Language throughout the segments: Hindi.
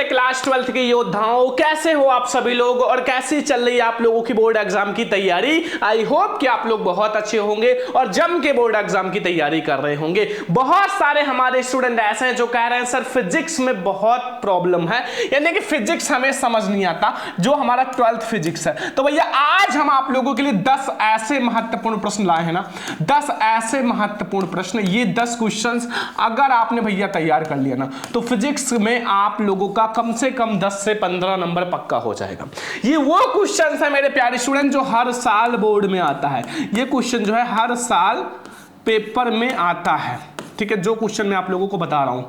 मेरे क्लास 12th के योद्धाओं, कैसे हो आप सभी लोग और कैसी चल रही है आप लोगों की बोर्ड एग्जाम की तैयारी। आई होप कि आप लोग बहुत अच्छे होंगे और जम के बोर्ड एग्जाम की तैयारी कर रहे होंगे। बहुत सारे हमारे स्टूडेंट ऐसे हैं जो कह रहे हैं सर फिजिक्स में बहुत प्रॉब्लम है, यानी कि फिजिक्स हमें समझ नहीं आता, जो हमारा 12th फिजिक्स है। तो भैया आज हम आप लोगों के लिए 10 ऐसे महत्वपूर्ण प्रश्न लाए हैं ना, 10 ऐसे महत्वपूर्ण प्रश्न। ये 10 क्वेश्चंस अगर आपने भैया तैयार कर लिया ना तो फिजिक्स में आप लोगों का कम से कम 10 से 15 नंबर पक्का हो जाएगा। ये वो क्वेश्चंस है मेरे प्यारे स्टूडेंट जो हर साल बोर्ड में आता है। ये क्वेश्चन जो है हर साल पेपर में आता है, ठीक है, जो क्वेश्चन मैं आप लोगों को बता रहा हूं,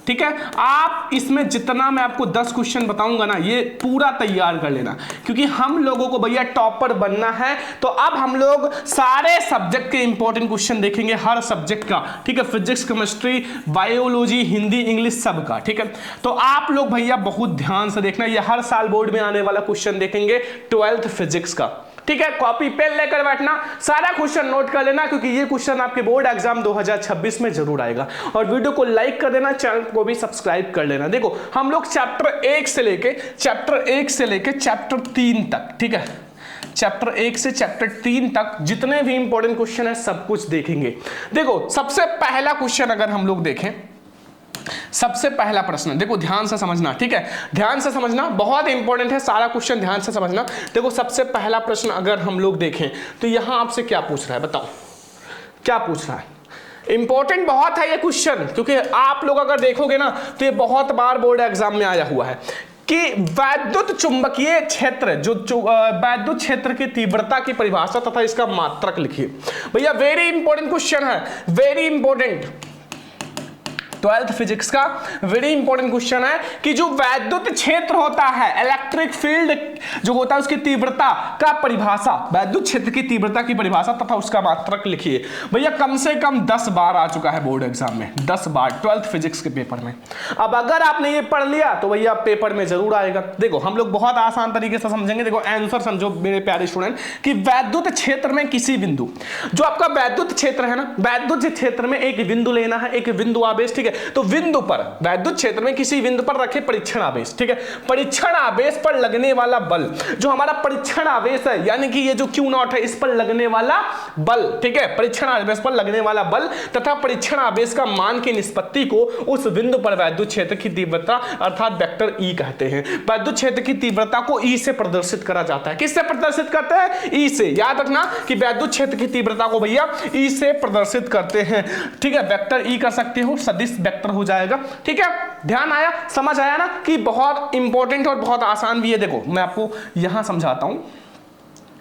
ठीक है। आप इसमें जितना मैं आपको 10 क्वेश्चन बताऊंगा ना, ये पूरा तैयार कर लेना, क्योंकि हम लोगों को भैया टॉपर बनना है। तो अब हम लोग सारे सब्जेक्ट के इंपॉर्टेंट क्वेश्चन देखेंगे, हर सब्जेक्ट का, ठीक है, physics, chemistry, biology, Hindi, English, सब का, ठीक है। तो आप लोग भैया बहुत ध्यान से देखना, ये हर साल बोर्ड में आने वाला क्वेश्चन देखेंगे 12th फिजिक्स का, ठीक है। कॉपी पेन लेकर बैठना, सारा क्वेश्चन नोट कर लेना, क्योंकि ये क्वेश्चन आपके बोर्ड एग्जाम 2026 में जरूर आएगा। और वीडियो को लाइक कर देना, चैनल को भी सब्सक्राइब कर लेना। देखो हम लोग चैप्टर 1 से लेके चैप्टर 3 तक, ठीक है, चैप्टर 1 से चैप्टर 3 तक जितने भी इंपॉर्टेंट क्वेश्चन है सब कुछ देखेंगे। देखो सबसे पहला क्वेश्चन अगर हम लोग देखें, सबसे पहला प्रश्न देखो, ध्यान से समझना, ठीक है, ध्यान से समझना, बहुत इंपॉर्टेंट है, सारा क्वेश्चन ध्यान से समझना। देखो सबसे पहला प्रश्न अगर हम लोग देखें तो यहां आपसे क्या पूछ रहा है, बताओ क्या पूछ रहा है। इंपॉर्टेंट बहुत है ये क्वेश्चन, क्योंकि आप लोग अगर देखोगे ना तो ये बहुत बार बोर्ड एग्जाम में आया हुआ है कि वैद्युत चुंबकीय क्षेत्र, जो वैद्युत क्षेत्र की तीव्रता की परिभाषा तथा इसका मात्रक लिखिए। भैया वेरी इंपॉर्टेंट क्वेश्चन है, वेरी इंपॉर्टेंट, 12th फिजिक्स का वेरी इंपॉर्टेंट क्वेश्चन है कि जो वैद्युत क्षेत्र होता है, इलेक्ट्रिक फील्ड जो होता है, उसकी तीव्रता का परिभाषा, वैद्युत क्षेत्र की तीव्रता की परिभाषा तथा उसका मात्रक लिखिए। भैया कम से कम 10 बार आ चुका है बोर्ड एग्जाम में, 10 बार 12th फिजिक्स के पेपर में। अब अगर आपने ये पढ़ लिया तो भैया पेपर में जरूर आएगा। देखो हम लोग बहुत आसान तरीके से समझेंगे। देखो आंसर समझो मेरे प्यारे स्टूडेंट कि वैद्युत क्षेत्र में किसी बिंदु, जो आपका वैद्युत क्षेत्र है ना, वैद्युत क्षेत्र में एक बिंदु लेना है, एक बिंदु आवेश, ठीक है। तो बिंदु पर, वैद्युत क्षेत्र में किसी बिंदु पर रखे परीक्षण आवेश, ठीक है, परीक्षण आवेश पर लगने वाला बल, जो हमारा परीक्षण आवेश है, यानी कि ये जो Q0 है, इस पर लगने वाला बल, ठीक है, परीक्षण आवेश पर लगने वाला बल तथा परीक्षण आवेश का मान की निष्पत्ति को उस बिंदु पर वैद्युत क्षेत्र की तीव्रता अर्थात वेक्टर E कहते हैं। वैद्युत क्षेत्र की तीव्रता को E से प्रदर्शित करा जाता है। किससे प्रदर्शित करते हैं? E से। याद रखना कि वैद्युत क्षेत्र की तीव्रता को भैया E से प्रदर्शित करते हैं, ठीक है। वेक्टर E कर सकते हो, सदिश वेक्टर हो जाएगा, ठीक है। ध्यान आया, समझ आया ना कि बहुत इंपॉर्टेंट और बहुत आसान भी है। देखो मैं आपको यहां समझाता हूं,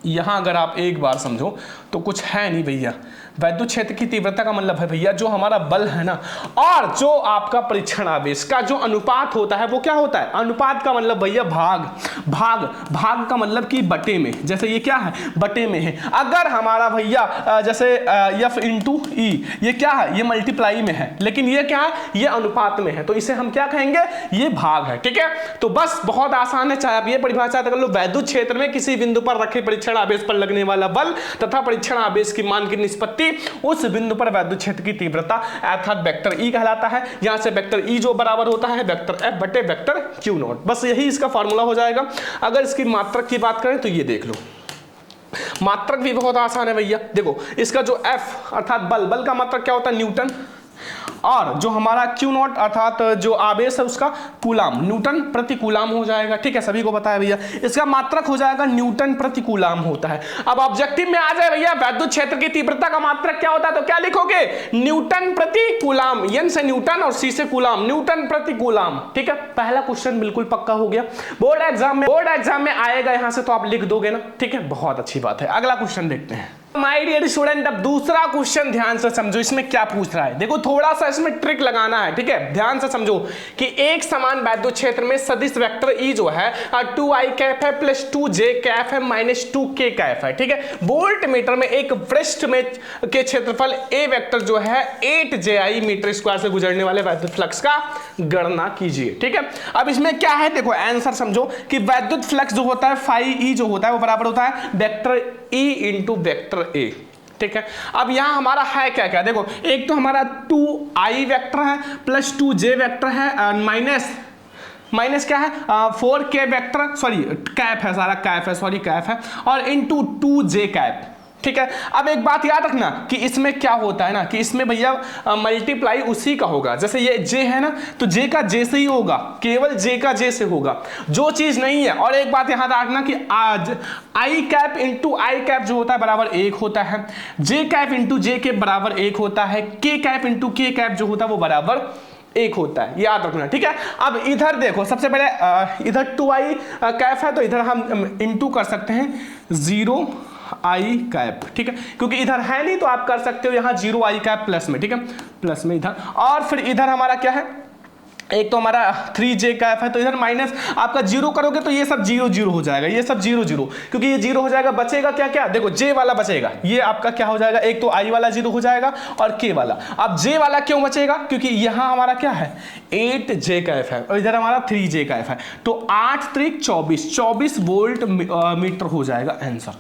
यहां अगर आप एक बार समझो तो कुछ है नहीं भैया। वैद्युत क्षेत्र की तीव्रता का मतलब है भैया जो हमारा बल है ना, और जो आपका परीक्षण आवेश का जो अनुपात होता है वो क्या होता है? अनुपात का मतलब भैया भाग, भाग का मतलब कि बटे में, जैसे ये क्या है, बटे में है। अगर हमारा भैया जैसे F इंटू ई, ये क्या है, ये मल्टीप्लाई में है, लेकिन ये क्या है, ये अनुपात में है, तो इसे हम क्या कहेंगे, ये भाग है, ठीक है। तो बस बहुत आसान है, चाहे आप ये परिभाषा कर लो, वैद्युत क्षेत्र में किसी बिंदु पर रखे परीक्षण आवेश पर लगने वाला बल तथा परीक्षण आवेश की मान की निष्पत्ति उस बिंदु पर वैद्युत क्षेत्र की तीव्रता अर्थात वेक्टर E कहलाता है। यहां से वेक्टर E जो बराबर होता है वेक्टर F बटे वेक्टर Q0, बस यही इसका फार्मूला हो जाएगा। अगर इसकी मात्रक की बात करें तो ये देख लो, मात्रक भी बहुत आसान है भैया। देखो इसका जो F अर्थात बल का मात्रक क्या होता है, न्यूटन, और जो हमारा Q0 अर्थात जो आवेश है उसका कूलाम, न्यूटन प्रति कूलाम हो जाएगा, ठीक है, सभी को पता है भैया। इसका मात्रक हो जाएगा न्यूटन प्रति कूलाम होता है। अब ऑब्जेक्टिव में आ जाए भैया वैद्युत क्षेत्र की तीव्रता का मात्रक क्या होता है, तो क्या लिखोगे, न्यूटन प्रति कूलाम, N से न्यूटन और C से कूलाम, न्यूटन प्रति कूलाम, ठीक है। पहला क्वेश्चन बिल्कुल पक्का हो गया, बोर्ड एग्जाम में आएगा यहां से, तो आप लिख दोगे ना, ठीक है, बहुत अच्छी बात है। अगला क्वेश्चन देखते हैं माय डियर स्टूडेंट। अब दूसरा क्वेश्चन ध्यान से समझो, इसमें क्या पूछ रहा है। देखो थोड़ा सा इसमें ट्रिक लगाना है, ठीक है, ध्यान से समझो कि एक समान वैद्युत क्षेत्र में सदिश वेक्टर E जो है 2i कैफ है प्लस 2j कैफ है माइनस 2k कैफ है, ठीक है। वोल्ट मीटर में एक पृष्ठ में के क्षेत्रफल A वेक्टर जो है 8ji मीटर स्क्वायर से गुजरने वाले वैद्युत फ्लक्स का गणना कीजिए, ठीक है। अब इसमें क्या है, देखो आंसर समझो कि वैद्युत फ्लक्स जो होता है फाई E जो होता है वो बराबर होता है vector E into vector A, ठीक है। अब यहां हमारा है क्या क्या, देखो एक तो हमारा 2i वेक्टर है प्लस 2j वेक्टर है माइनस माइनस क्या है 4k वेक्टर, सॉरी कैप है, सारा कैप है, सॉरी कैप है, और इंटू 2j कैप। ठीक है, अब एक बात याद रखना कि इसमें क्या होता है ना कि इसमें भैया मल्टीप्लाई उसी का होगा, जैसे ये j है ना तो j का j से ही होगा, केवल j का j से होगा, जो चीज नहीं है। और एक बात यहां रखना कि आज i cap into I cap जो होता है बराबर 1 होता है, j कैप इंटू j के बराबर 1 होता है, k cap into k cap जो होता है वो बराबर 1 होता है, याद रखना। ठीक है, अब इधर देखो, सबसे पहले इधर 2i कैप है तो इधर हम इंटू कर सकते हैं 0i कैप। ठीक है, क्योंकि इधर है नहीं तो आप कर सकते हो यहाँ 0i कैप प्लस में। ठीक है, प्लस में इधर, और फिर इधर हमारा क्या है, एक तो हमारा 3j कैप है तो इधर माइनस आपका 0 करोगे तो ये सब 0 0 हो जाएगा, ये सब 0 0, क्योंकि ये 0 हो जाएगा, बचेगा क्या क्या, देखो j वाला बचेगा, ये आपका क्या हो जाएगा, एक तो i वाला 0 हो जाएगा और k वाला। अब j वाला क्यों बचेगा, क्योंकि यहाँ हमारा क्या है 8j कैप है और इधर हमारा 3j कैप है, तो 8 त्रिक 24 वोल्ट मीटर हो जाएगा आंसर।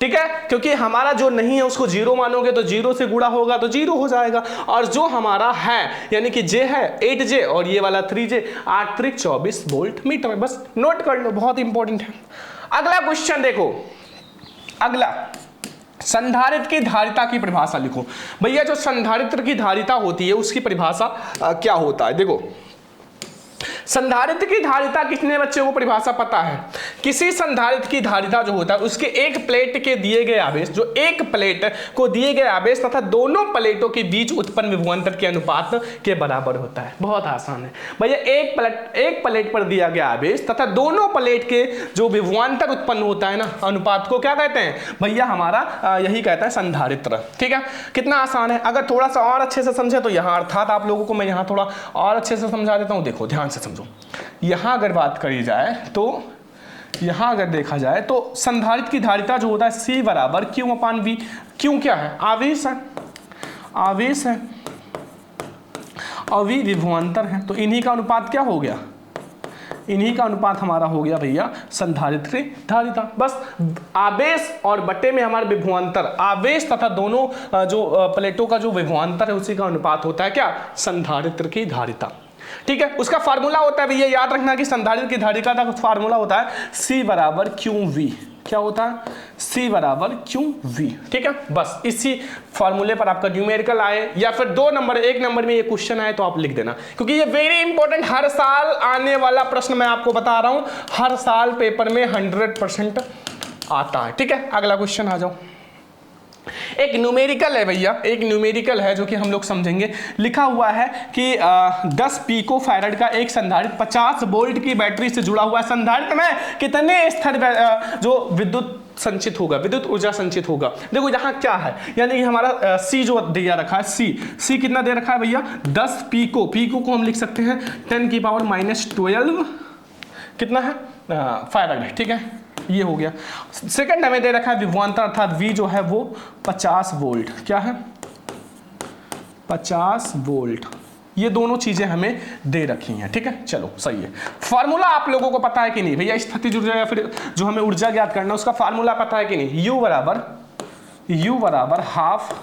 ठीक है, क्योंकि हमारा जो नहीं है उसको 0 मानोगे तो 0 से गुणा होगा तो 0 हो जाएगा, और जो हमारा है यानी कि j है 8j और ये वाला 3j 8 त्रिक 24 वोल्ट मीटर है। बस नोट कर लो, बहुत इंपॉर्टेंट है। अगला क्वेश्चन देखो, अगला संधारित्र की धारिता की परिभाषा लिखो। भैया जो संधारित्र की धारिता होती है उसकी परिभाषा क्या होता है, देखो संधारित्र की धारिता कितने बच्चों को परिभाषा पता है, किसी संधारित्र की धारिता जो होता है उसके एक प्लेट के दिए गए आवेश, जो एक प्लेट को दिए गए आवेश तथा दोनों प्लेटों के बीच उत्पन्न विभवांतर के अनुपात के बराबर होता है। बहुत आसान है भैया, एक प्लेट पर दिया गया आवेश तथा दोनों प्लेट के जो विभवांतर उत्पन्न होता है ना अनुपात को क्या कहते हैं भैया, हमारा यही कहता है संधारित्र। ठीक है, कितना आसान है। अगर थोड़ा सा और अच्छे से समझे तो यहाँ अर्थात आप लोगों को मैं यहाँ थोड़ा और अच्छे से समझा देता हूँ। देखो ध्यान से समझो, यहां अगर बात करी जाए तो यहां अगर देखा जाए तो संधारित्र की धारिता जो होता है C बराबर Q अपान V। Q क्या है, आवेश है, आवेश है, और V विभवांतर है, तो इन्हीं का अनुपात क्या हो गया, इन्हीं का अनुपात हमारा हो गया भैया संधारित्र की धारिता। बस आवेश और बटे में हमारा विभवांतर, आवेश तथा दोनों जो प्लेटों का जो विभवांतर है उसी का अनुपात होता है क्या, संधारित्र की धारिता। ठीक है, उसका फार्मूला होता है भैया, याद रखना कि संधारित्र की धारिता का फार्मूला होता है C बराबर QV। क्या होता है, C बराबर QV। ठीक है, बस इसी फार्मूले पर आपका न्यूमेरिकल आए या फिर 2 नंबर 1 नंबर में ये क्वेश्चन आए तो आप लिख देना, क्योंकि ये वेरी इंपॉर्टेंट, हर साल आने वाला प्रश्न मैं आपको बता रहा हूं, हर साल पेपर में 100% आता है। ठीक है, अगला क्वेश्चन आ जाओ। एक न्यूमेरिकल है भैया, एक न्यूमेरिकल है जो कि हम लोग समझेंगे। लिखा हुआ है कि 10 पिको फैराड का एक संधारित्र 50 वोल्ट की बैटरी से जुड़ा हुआ है। संधारित्र में कितने स्थिर जो विद्युत संचित होगा, विद्युत ऊर्जा संचित होगा। देखो यहाँ क्या है, यानी कि हमारा C जो दिया रखा है, C कितना दे रखा है भैया 10 पिको, पिको को हम लिख सकते हैं 10 की पावर -12 कितना है फैराड है। ठीक है, ये हो गया। सेकंड हमें दे रखा है विभवांतर अर्थात V जो है वो 50 वोल्ट, क्या है 50 वोल्ट, ये दोनों चीजें हमें दे रखी हैं। ठीक है, चलो सही है। फार्मूला आप लोगों को पता है कि नहीं भैया, स्थितिज ऊर्जा या फिर जो हमें ऊर्जा ज्ञात करना है उसका फार्मूला पता है कि नहीं, U बराबर हाफ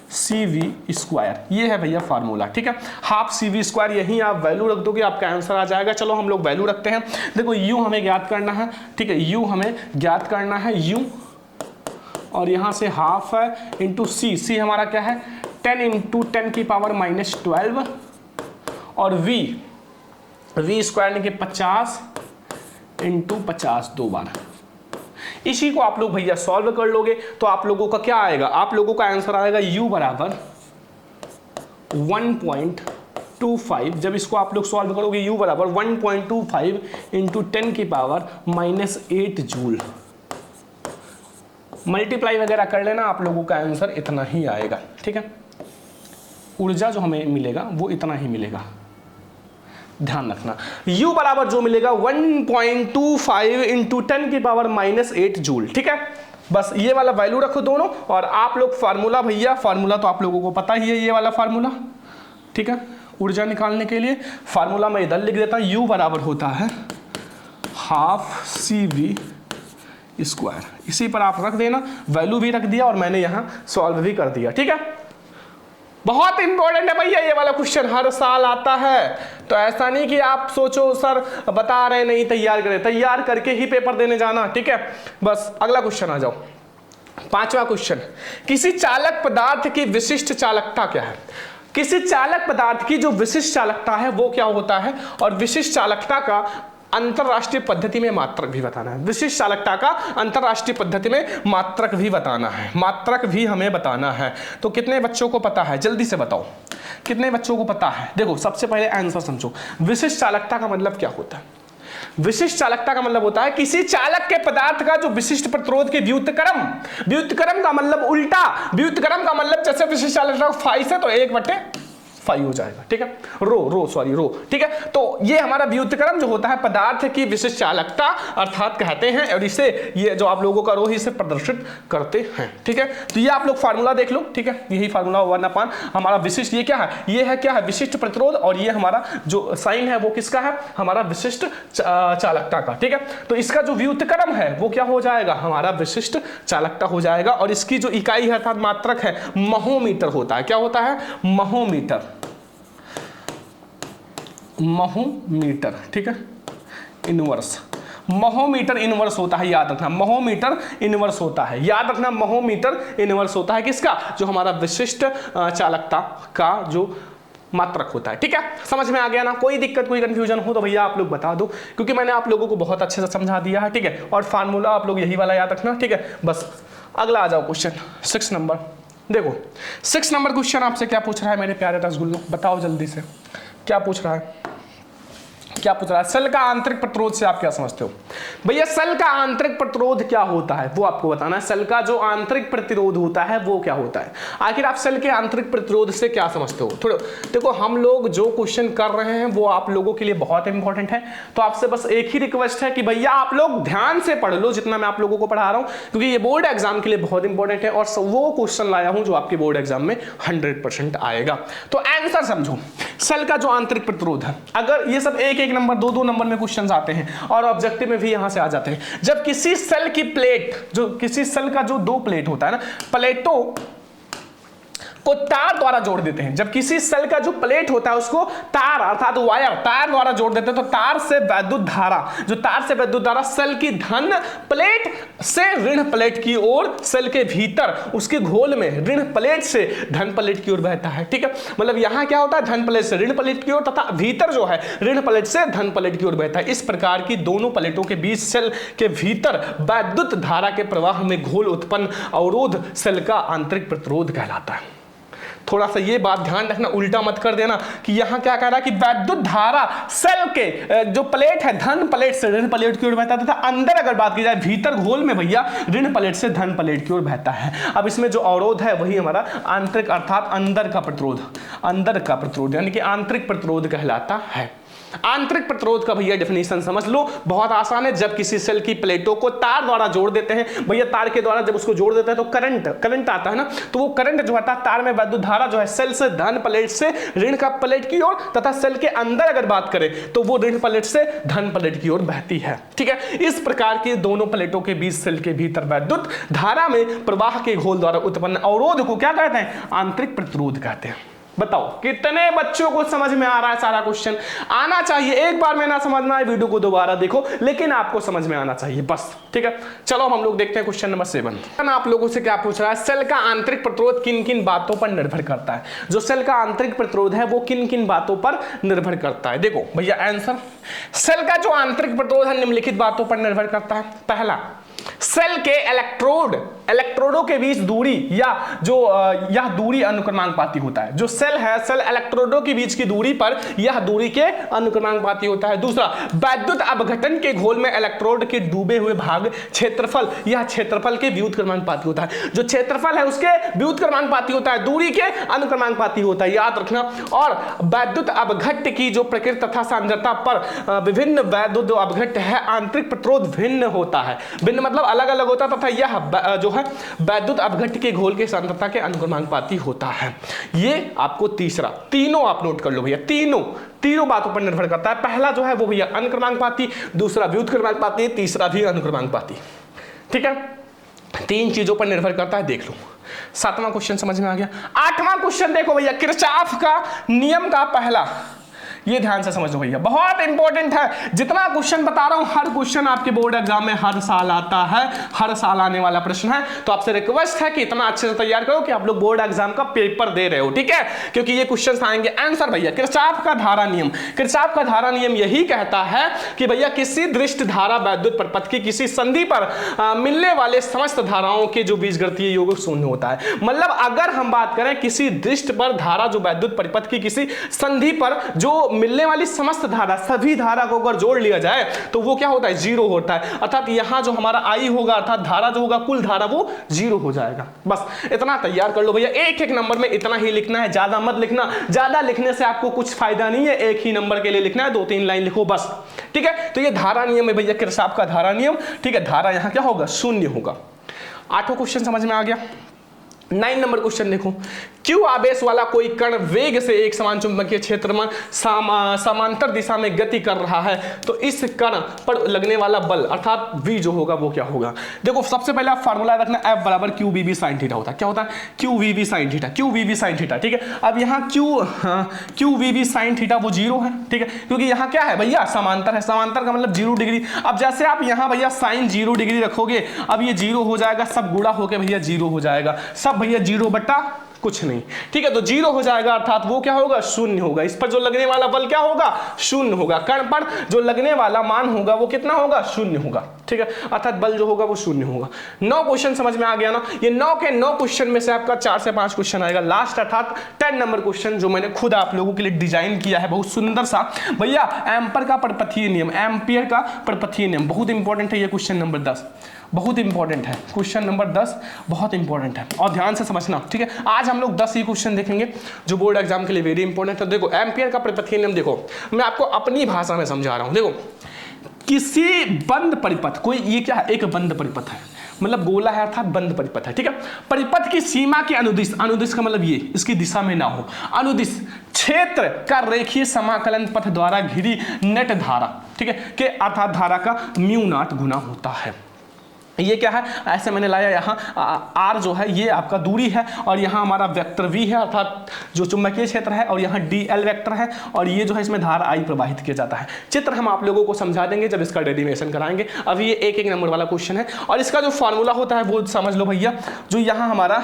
CV स्क्वायर, ये है भैया फार्मूला। ठीक है, हाफ CV स्क्वायर, यही आप वैल्यू रख दोगे आपका आंसर आ जाएगा। चलो हम लोग वैल्यू रखते हैं। देखो U हमें ज्ञात करना है, ठीक है, U हमें ज्ञात करना है U, और यहाँ से हाफ है इंटू C हमारा क्या है 10 इंटू 10 की पावर -12, और V स्क्वायर यानी कि 50 इंटू 50 2 बार। इसी को आप लोग भैया सॉल्व कर लोगे तो आप लोगों का क्या आएगा, आप लोगों का आंसर आएगा U बराबर 1.25। जब इसको आप लोग सॉल्व करोगे U बराबर 1.25 इंटू 10 की पावर -8 जूल। मल्टीप्लाई वगैरह कर लेना, आप लोगों का आंसर इतना ही आएगा। ठीक है, ऊर्जा जो हमें मिलेगा वो इतना ही मिलेगा, ध्यान रखना। U बराबर जो मिलेगा 1.25 इंटू 10 की पावर -8 जूल। ठीक है, बस ये वाला वैल्यू रखो दोनों, और आप लोग फार्मूला भैया, फार्मूला तो आप लोगों को पता ही है ये वाला फार्मूला। ठीक है, ऊर्जा निकालने के लिए फार्मूला मैं इधर लिख देता हूं, U बराबर होता है हाफ CV स्क्वायर। इसी पर आप रख देना, वैल्यू भी रख दिया और मैंने यहां सॉल्व भी कर दिया। ठीक है, बहुत इंपॉर्टेंट है भैया, ये वाला क्वेश्चन हर साल आता है, तो ऐसा नहीं कि आप सोचो सर बता रहे नहीं तैयार करें, तैयार करके ही पेपर देने जाना, ठीक है। बस अगला क्वेश्चन आ जाओ, 5वां क्वेश्चन, किसी चालक पदार्थ की विशिष्ट चालकता क्या है? किसी चालक पदार्थ की जो विशिष्ट चालकता है वो क्या होता है, और विशिष्ट चालकता का अंतरराष्ट्रीय पद्धति में मात्रक भी बताना है। विशिष्ट चालकता का अंतरराष्ट्रीय पद्धति में मात्रक भी बताना है, मात्रक भी हमें बताना है। तो कितने बच्चों को पता है, जल्दी से बताओ कितने बच्चों को पता है? देखो सबसे पहले आंसर समझो, विशिष्ट चालकता का मतलब क्या होता है? विशिष्ट चालकता का मतलब होता है किसी चालक के पदार्थ का जो विशिष्ट प्रतिरोध के व्युत्क्रम, व्युत्क्रम का मतलब उल्टा, व्युत्क्रम का मतलब जैसे विशिष्ट चालकता 5 है तो 1/5 हो जाएगा, ठीक है, रो, ठीक है। तो ये हमारा व्युत्क्रम जो होता है पदार्थ की विशिष्ट चालकता अर्थात कहते हैं, और इसे ये जो आप लोगों का रो इसे प्रदर्शित करते हैं, ठीक है। तो ये आप लोग फार्मूला देख लो, ठीक है, यही फार्मूला 1/, हमारा विशिष्ट ये क्या है, ये है क्या है, विशिष्ट प्रतिरोध, और ये हमारा जो साइन है वो किसका है, हमारा विशिष्ट चालकता का, ठीक है। तो इसका जो व्युत्क्रम है वो क्या हो जाएगा, हमारा विशिष्ट चालकता हो जाएगा, और इसकी जो इकाई है अर्थात मात्रक है महोमीटर होता है। क्या होता है? महोमीटर, महोमीटर, ठीक है, इनवर्स, महोमीटर इनवर्स होता है, याद रखना महोमीटर इनवर्स होता है, याद रखना महोमीटर इनवर्स होता है किसका, जो हमारा विशिष्ट चालकता का जो मात्रक होता है, ठीक है। समझ में आ गया ना? कोई दिक्कत कोई कंफ्यूजन हो तो भैया आप लोग बता दो, क्योंकि मैंने आप लोगों को बहुत अच्छे से समझा दिया है, ठीक है। और फार्मूला आप लोग यही वाला याद रखना, ठीक है। बस अगला आ जाओ क्वेश्चन 6 नंबर। देखो 6 नंबर क्वेश्चन आपसे क्या पूछ रहा है मेरे प्यारे रसगुल्लो, बताओ जल्दी से, क्या पूछ रहा है? क्या पूछ रहा है? सेल का आंतरिक प्रतिरोध से आप क्या समझते हो? भैया सेल का आंतरिक प्रतिरोध क्या होता है वो आपको बताना है। सेल का जो आंतरिक प्रतिरोध होता है वो क्या होता है? आखिर आप सेल के आंतरिक प्रतिरोध से क्या समझते हो? थोड़ा देखो, हम लोग जो क्वेश्चन कर रहे हैं वो आप लोगों के लिए बहुत इंपॉर्टेंट है, तो आपसे बस एक ही रिक्वेस्ट है कि भैया आप लोग ध्यान से पढ़ लो जितना मैं आप लोगों को पढ़ा रहा हूं, क्योंकि ये बोर्ड एग्जाम के लिए बहुत इंपॉर्टेंट है, और वो क्वेश्चन लाया हूं जो आपके बोर्ड एग्जाम में 100% आएगा। तो आंसर समझो, सेल का जो आंतरिक प्रतिरोध है, अगर ये सब एक नंबर 2 नंबर में क्वेश्चंस आते हैं और ऑब्जेक्टिव में भी यहां से आ जाते हैं। जब किसी सेल की प्लेट, जो किसी सेल का जो 2 प्लेट होता है ना, प्लेटों को तार द्वारा जोड़ देते हैं, जब किसी सेल का जो प्लेट होता है उसको तार अर्थात वायर, तार द्वारा जोड़ देते हैं, तो तार से वैद्युत धारा, जो तार से वैद्युत धारा सेल की धन प्लेट से ऋण प्लेट की ओर, सेल के भीतर उसके घोल में ऋण प्लेट से धन प्लेट की ओर बहता है, ठीक है। मतलब यहां क्या होता है, धन प्लेट से ऋण प्लेट की ओर, तथा भीतर जो है ऋण प्लेट से धन प्लेट की ओर बहता है। इस प्रकार की दोनों प्लेटों के बीच सेल के भीतर वैद्युत धारा के प्रवाह में घोल उत्पन्न अवरोध सेल का आंतरिक प्रतिरोध कहलाता है। थोड़ा सा ये बात ध्यान रखना, उल्टा मत कर देना कि यहां क्या कह रहा है कि वैद्युत धारा सेल के जो प्लेट है धन प्लेट से ऋण प्लेट की ओर बहता है, तथा अंदर अगर बात की जाए भीतर घोल में भैया ऋण प्लेट से धन प्लेट की ओर बहता है। अब इसमें जो अवरोध है वही हमारा आंतरिक अर्थात अंदर का प्रतिरोध, अंदर का प्रतिरोध यानी कि आंतरिक प्रतिरोध कहलाता है। आंतरिक प्रतिरोध का भैया डेफिनेशन समझ लो, बहुत आसान है। जब किसी सेल की प्लेटों को तार द्वारा जोड़ देते हैं, भैया तार के द्वारा जब उसको जोड़ देते हैं तो करंट आता है ना, तो वो करंट जो आता है तार में वैद्युत धारा जो है सेल से धन प्लेट से ऋण का प्लेट की ओर, तथा सेल के अंदर अगर बात करें तो वो ऋण प्लेट से धन प्लेट की ओर बहती है, ठीक है। इस प्रकार की दोनों प्लेटों के बीच सेल के भीतर वैद्युत धारा में प्रवाह के घोल द्वारा उत्पन्न अवरोध को क्या कहते हैं? आंतरिक प्रतिरोध कहते हैं। बताओ कितने बच्चों को समझ में आ रहा है? सारा क्वेश्चन आना चाहिए, एक बार में ना समझना है, वीडियो को दोबारा देखो, लेकिन आपको समझ में आना चाहिए बस, ठीक है। चलो हम लोग देखते हैं क्वेश्चन नंबर 7। आप लोगों से क्या पूछ रहा है? सेल का आंतरिक प्रतिरोध किन किन बातों पर निर्भर करता है? जो सेल का आंतरिक प्रतिरोध है वो किन किन बातों पर निर्भर करता है? देखो भैया आंसर, सेल का जो आंतरिक प्रतिरोध है निम्नलिखित बातों पर निर्भर करता है। पहला, सेल के इलेक्ट्रोडों के बीच दूरी या जो यह दूरी अनुक्रमांकपाती होता है। जो सेल है, सेल इलेक्ट्रोडों के बीच की दूरी पर यह दूरी के अनुक्रमांकपाती होता है। दूसरा, वैद्युत अपघटन के घोल में इलेक्ट्रोड के डूबे हुए भाग क्षेत्रफल, यह क्षेत्रफल के व्युत्क्रमांकपाती होता है। जो क्षेत्रफल है उसके व्युत्क्रमांकपाती होता है, दूरी के अनुक्रमांकपाती होता है, याद रखना। और वैद्युत अपघट्ट की जो प्रकृति तथा सांद्रता पर विभिन्न वैद्युत अपघट्ट है आंतरिक प्रतिरोध भिन्न होता है। भिन्न मतलब अलग अलग होता है, तथा यह जो है वैद्युत अपघट्ट के घोल के सांद्रता के अनुक्रमांकपाती होता है। ये आपको तीसरा, तीनों आप नोट कर लो भैया, तीनों बातों पर निर्भर करता है। पहला जो है वो भैया अनुक्रमांकपाती, दूसरा व्युत्क्रमांकपाती, तीसरा भी अनुक्रमांकपाती, ठीक है। 3 चीजों पर निर्भर करता है, देख लो। सातवां क्वेश्चन समझ में आ गया। आठवां क्वेश्चन देखो भैया, किरचॉफ का नियम का पहला, ये ध्यान से समझ लो भैया, बहुत इंपॉर्टेंट है। जितना क्वेश्चन बता रहा हूं हर क्वेश्चन आपके बोर्ड एग्जाम में हर साल आता है, हर साल आने वाला प्रश्न है। तो आपसे रिक्वेस्ट है कि इतना अच्छे से तैयार करो कि आप लोग बोर्ड एग्जाम का पेपर दे रहे हो, ठीक है, क्योंकि ये क्वेश्चन आएंगे। आंसर भैया, किरचॉफ का धारा नियम। किरचॉफ का धारा नियम यही कहता है कि भैया किसी दृष्ट धारा वैद्युत परिपथ की किसी संधि पर मिलने वाले समस्त धाराओं के जो बीजगणितीय योग शून्य होता है। मतलब अगर हम बात करें किसी दृष्ट पर धारा जो वैद्युत परिपथ की किसी संधि पर जो मिलने वाली समस्त धारा, सभी धारा को अगर जोड़ लिया जाए तो वो क्या होता है, जीरो होता है। अर्थात यहां जो हमारा आई होगा, अर्थात धारा जो होगा, कुल धारा, वो जीरो हो जाएगा। बस इतना तैयार कर लो भैया। एक एक नंबर में इतना ही लिखना है, ज्यादा मत लिखना। ज्यादा लिखने से आपको कुछ फायदा नहीं है, एक ही नंबर के लिए लिखना है, 2-3 लाइन लिखो बस, ठीक है। तो ये धारा नियम है भैया, किरचॉफ का धारा नियम, ठीक है। धारा यहां क्या होगा, शून्य होगा। 8वां क्वेश्चन समझ में आ गया। 9 नंबर क्वेश्चन देखो, क्यू आवेश वाला कोई कण वेग से एक समान चुंबकीय क्षेत्र में समांतर दिशा में गति कर रहा है, तो इस कण पर लगने वाला बल अर्थात V जो होगा वो क्या होगा। देखो सबसे पहले आप फार्मूला रखना, F बराबर Q V V sine theta होता है। क्या होता है, Q V V sine theta, Q V V sine theta, ठीक है। अब यहाँ Q V V sine theta वो 0 है, ठीक है, क्योंकि यहाँ क्या है भैया, समांतर है। समांतर का मतलब 0 डिग्री। अब जैसे आप यहाँ भैया साइन 0 डिग्री रखोगे, अब ये 0 हो जाएगा, सब गुणा होके भैया 0 हो जाएगा, सब भैया 0 बटा कुछ नहीं, ठीक है। तो 0 हो जाएगा, अर्थात वो क्या होगा, शून्य होगा। इस पर जो लगने वाला बल क्या होगा, शून्य होगा। कण पर जो लगने वाला मान होगा वो कितना होगा, शून्य होगा, ठीक है। अर्थात बल जो होगा वो शून्य होगा। 9 क्वेश्चन समझ में आ गया ना। ये 9 के 9 क्वेश्चन में से आपका 4 से 5 क्वेश्चन आएगा लास्ट, अर्थात 10 नंबर क्वेश्चन जो मैंने खुद आप लोगों के लिए डिजाइन किया है, बहुत सुंदर सा भैया। एम्पर का परपथीय नियम, एम्पियर का परपथीय नियम बहुत इंपॉर्टेंट है। ये क्वेश्चन नंबर 10 बहुत इंपॉर्टेंट है, क्वेश्चन नंबर 10 बहुत इंपॉर्टेंट है, और ध्यान से समझना, ठीक है। आज हम लोग 10 ही क्वेश्चन देखेंगे जो बोर्ड एग्जाम के लिए वेरी इंपॉर्टेंट है। देखो एम्पियर का परपथीय नियम, देखो मैं आपको अपनी भाषा में समझा रहा हूं। देखो किसी बंद परिपथ, कोई ये क्या है, एक बंद परिपथ है, मतलब गोला है अर्थात बंद परिपथ है, ठीक है। परिपथ की सीमा के अनुदिश, अनुदिश का मतलब ये इसकी दिशा में ना हो, अनुदिश क्षेत्र का रेखीय समाकलन पथ द्वारा घिरी नेट धारा, ठीक है, के अर्थात धारा का म्यू नॉट गुना होता है। ये क्या है, ऐसे मैंने लाया, यहाँ आर जो है ये आपका दूरी है, और यहाँ हमारा वेक्टर वी है अर्थात जो चुंबकीय क्षेत्र है, और यहाँ डी एल वेक्टर है, और ये जो है इसमें धारा आई प्रवाहित किया जाता है। चित्र हम आप लोगों को समझा देंगे जब इसका डेरिवेशन कराएंगे। अभी ये एक एक नंबर वाला क्वेश्चन है, और इसका जो फॉर्मूला होता है वो समझ लो भैया। जो यहाँ हमारा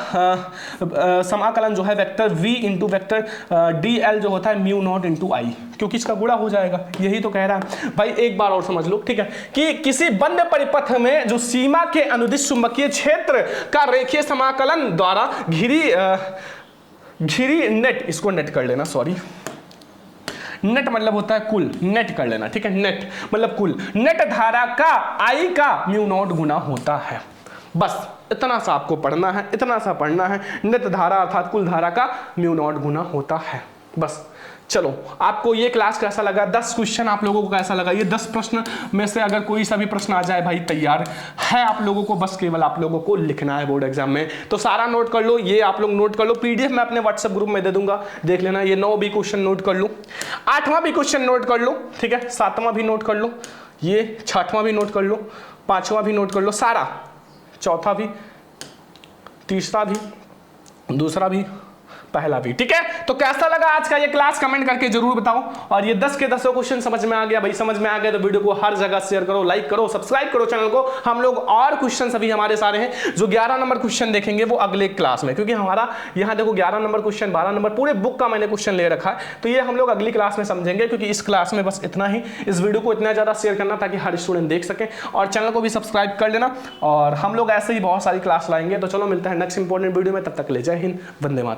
समाकलन जो है vector V into vector D L जो होता है म्यू नॉट इंटू आई, क्योंकि इसका गुणा हो जाएगा, यही तो कह रहा है भाई। एक बार और समझ लो, ठीक है, कि किसी बंद परिपथ में जो सीमा के अनुदिश चुंबकीय क्षेत्र का रेखीय समाकलन द्वारा घिरी नेट, इसको नेट कर लेना, सॉरी, नेट मतलब होता है कुल, नेट कर लेना, ठीक है। नेट मतलब कुल, नेट धारा का आई का म्यू नॉट गुना होता है। बस इतना सा आपको पढ़ना है, इतना सा पढ़ना है। नेट धारा अर्थात कुल धारा का म्यू नॉट गुना होता है। बस चलो, आपको ये क्लास कैसा लगा, 10 क्वेश्चन आप लोगों को कैसा लगा। ये 10 प्रश्न में से अगर कोई सा भी प्रश्न आ जाए भाई, तैयार है आप लोगों को, बस केवल आप लोगों को लिखना है बोर्ड एग्जाम में। तो सारा नोट कर लो, ये आप लोग नोट कर लो, पीडीएफ मैं अपने व्हाट्सएप ग्रुप में दे दूंगा, देख लेना। ये 9 भी क्वेश्चन नोट कर लो, 8वां भी क्वेश्चन नोट कर लो, ठीक है, 7वां भी नोट कर लो, ये 6वां भी नोट कर लो, 5वां भी नोट कर लो, सारा, 4था भी, तीसरा भी, दूसरा भी, पहला भी, ठीक है। तो कैसा लगा आज का ये क्लास, कमेंट करके जरूर बताओ। और ये 10 के 10 क्वेश्चन समझ में आ गया भाई, समझ में आ गया तो वीडियो को हर जगह शेयर करो, लाइक करो, सब्सक्राइब करो चैनल को। हम लोग और क्वेश्चन सभी हमारे सारे हैं, जो 11 नंबर क्वेश्चन देखेंगे वो अगले क्लास में, क्योंकि हमारा यहाँ देखो 11 नंबर क्वेश्चन, 12 नंबर पूरे बुक का मैंने क्वेश्चन ले रखा है। तो ये हम लोग अगली क्लास में समझेंगे, क्योंकि इस क्लास में बस इतना ही। इस वीडियो को इतना ज्यादा शेयर करना ताकि हर स्टूडेंट देख सके, और चैनल को भी सब्सक्राइब कर लेना। और हम लोग ऐसे ही बहुत सारी क्लास लाएंगे। तो चलो मिलते हैं नेक्स्ट इंपॉर्टेंट वीडियो में, तब तक ले जय हिंद, वंदे मातरम।